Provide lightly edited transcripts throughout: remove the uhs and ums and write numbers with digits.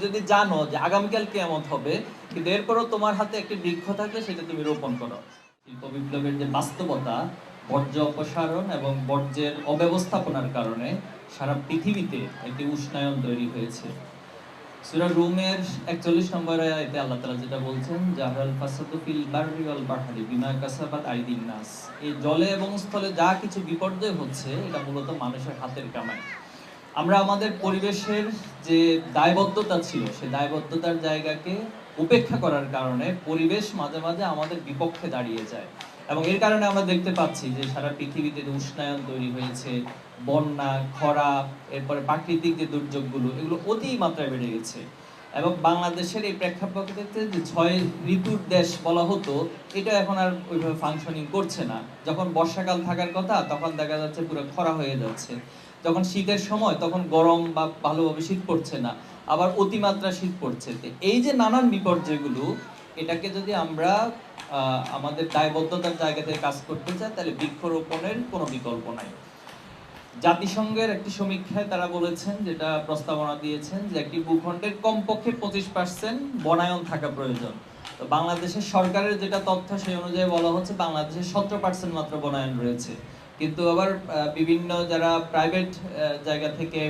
যদি জানো যে আগামীকাল কিয়ামত হবে, কিন্তু এরপরও তোমার হাতে একটি বৃক্ষ থাকলে সেটা তুমি রোপণ করো। শিল্প বিপ্লবের যে বাস্তবতা, বর্জ্য অপসারণ এবং বর্জ্যের অব্যবস্থাপনার কারণে সারা পৃথিবীতে একটি উষ্ণায়ন তৈরি হয়েছে। সূরা রুমের 41 নম্বর আয়াতে আল্লাহ তাআলা যেটা বলছেন, জাহরাল ফাসাদু ফিল বাররি ওয়াল বাহরি বিমা কাসাবাত আইদিন নাস। এই জলে এবং স্থলে যা কিছু বিপর্যয় হচ্ছে, এটা মূলত মানুষের হাতের কামাই। আমরা আমাদের পরিবেশের যে দায়বদ্ধতা ছিল, সেই দায়বদ্ধতার জায়গাকে উপেক্ষা করার কারণে পরিবেশ মাঝে মাঝে আমাদের বিপক্ষে দাঁড়িয়ে যায়, এবং এর কারণে আমরা দেখতে পাচ্ছি যে সারা পৃথিবীতে যে উষ্ণায়ন তৈরি হয়েছে, বন্যা, খরা, এরপরে প্রাকৃতিক যে দুর্যোগগুলো, এগুলো অতি মাত্রায় বেড়ে গেছে। এবং বাংলাদেশের এই প্রেক্ষাপটে যে 6 ঋতুর দেশ বলা হতো, এটা এখন আর ওইভাবে ফাংশনিং করছে না। যখন বর্ষাকাল থাকার কথা, তখন দেখা যাচ্ছে পুরো খরা হয়ে যাচ্ছে। যখন শীতের সময়, তখন গরম বা ভালোভাবে শীত পড়ছে না, আবার অতিমাত্রা শীত পড়ছে। এই যে নানান বিপর্যয়গুলো, এটাকে যদি আমরা আমাদের দায়বদ্ধতার জায়গা থেকে কাজ করতে চাই, তাহলে বৃক্ষরোপণের কোনো বিকল্প নাই। জাতিসংঘের একটি সমীক্ষায় তারা বলেছেন, যেটা প্রস্তাবনা দিয়েছেন, যে একটি ভূখণ্ডের কমপক্ষে 25% বনায়ন থাকা প্রয়োজন। তো বাংলাদেশের সরকারের যেটা তথ্য, সেই অনুযায়ী বলা হচ্ছে বাংলাদেশে 17% মাত্র বনায়ন রয়েছে। কিন্তু আবার বিভিন্ন যারা প্রাইভেট জায়গা থেকে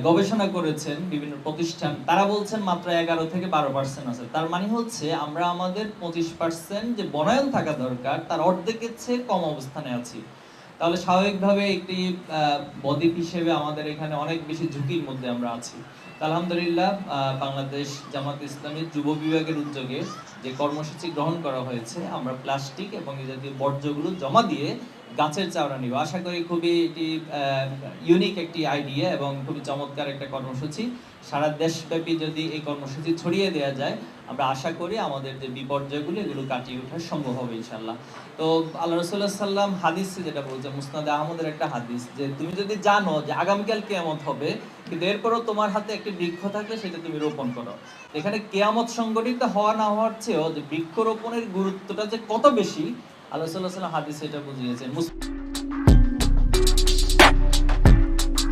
গবেষণা করেছেন, বিভিন্ন প্রতিষ্ঠান, তারা বলছেন মাত্র 11 থেকে 12% আছে। তার মানে হচ্ছে আমরা আমাদের 25% যে বনায়ন থাকা দরকার, তার অর্ধেকের চেয়ে কম অবস্থানে আছি। তাহলে স্বাভাবিকভাবে একটি বদ্বীপ হিসেবে আমাদের এখানে অনেক বেশি ঝুঁকির মধ্যে আমরা আছি। আলহামদুলিল্লাহ, বাংলাদেশ জামাত ইসলামী যুব বিভাগের উদ্যোগে যে কর্মসূচি গ্রহণ করা হয়েছে, আমরা প্লাস্টিক এবং এই জাতীয় বর্জ্যগুলো জমা দিয়ে গাছের চারা নিব। আশা করি খুবই এটি ইউনিক একটি আইডিয়া এবং খুবই চমৎকার একটা কর্মসূচি। সারা দেশব্যাপী যদি এই কর্মসূচি ছড়িয়ে দেওয়া যায়, আমরা আশা করি আমাদের যে বিপর্যয়গুলো, এগুলো কাটিয়ে ওঠা সম্ভব হবে ইনশাআল্লাহ। তো আল্লাহ রাসূলুল্লাহ সাল্লাম হাদিসে যেটা বলছে, মুসনাদে আহমদের একটা হাদিস, যে তুমি যদি জানো যে আগামীকাল কিয়ামত হবে, কিন্তু এরপরও তোমার হাতে একটি বৃক্ষ থাকলে সেটা তুমি রোপণ করো। এখানে কিয়ামত সংঘটিত হওয়া না হওয়ার চেয়েও যে বৃক্ষরোপণের গুরুত্বটা যে কত বেশি, আল্লাহ রাসূলুল্লাহ সাল্লাল্লাহু আলাইহি ওয়াসাল্লাম হাদিসে এটা বুঝিয়েছেন।